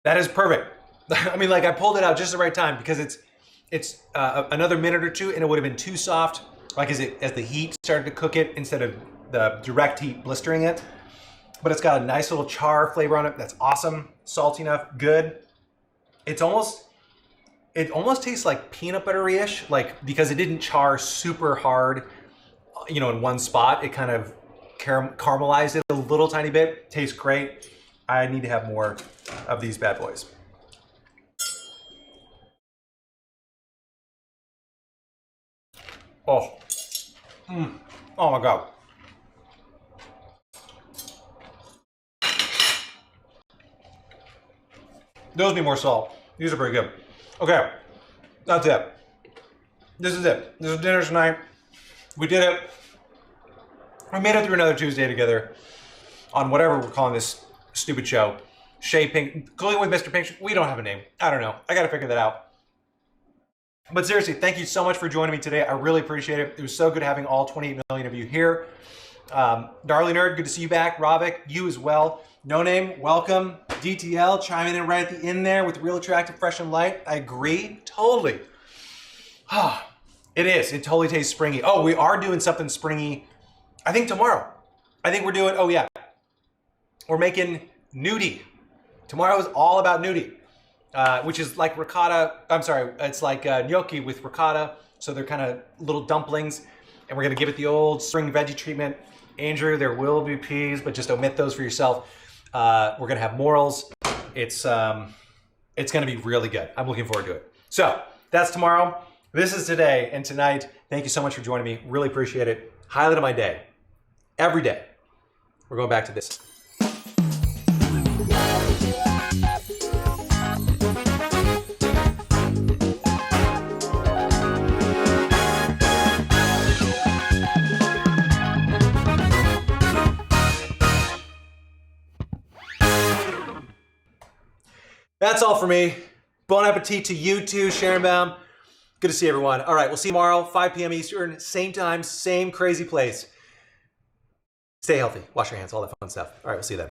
That is perfect. I mean, like I pulled it out just the right time because it's another minute or two and it would have been too soft. Like as the heat started to cook it instead of the direct heat blistering it. But it's got a nice little char flavor on it. That's awesome. Salty enough, good. It almost tastes like peanut buttery-ish, like because it didn't char super hard, you know, in one spot. It kind of caramelized it a little tiny bit. Tastes great. I need to have more of these bad boys. Oh. Oh my God. Those need more salt. These are pretty good. Okay, that's it. This is it. This is dinner tonight. We did it. We made it through another Tuesday together on whatever we're calling this stupid show. Cooking with Mr. Pink. We don't have a name. I don't know. I got to figure that out. But seriously, thank you so much for joining me today. I really appreciate it. It was so good having all 28 million of you here. Darly Nerd, good to see you back. Ravik, you as well. No Name, welcome. DTL, chiming in right at the end there with Real Attractive, Fresh and Light. I agree, totally. It is, it totally tastes springy. Oh, we are doing something springy, I think tomorrow. I think we're doing, oh yeah. We're making nudie. Tomorrow is all about nudie. Which is like ricotta, I'm sorry, it's like gnocchi with ricotta. So they're kind of little dumplings. And we're gonna give it the old spring veggie treatment. Andrew, there will be peas, but just omit those for yourself. We're gonna have morels. It's gonna be really good. I'm looking forward to it. So that's tomorrow. This is today and tonight. Thank you so much for joining me. Really appreciate it. Highlight of my day. Every day. We're going back to this. That's all for me. Bon appetit to you too, Sharonbaum. Good to see everyone. All right, we'll see you tomorrow, 5 p.m. Eastern, same time, same crazy place. Stay healthy, wash your hands, all that fun stuff. All right, we'll see you then.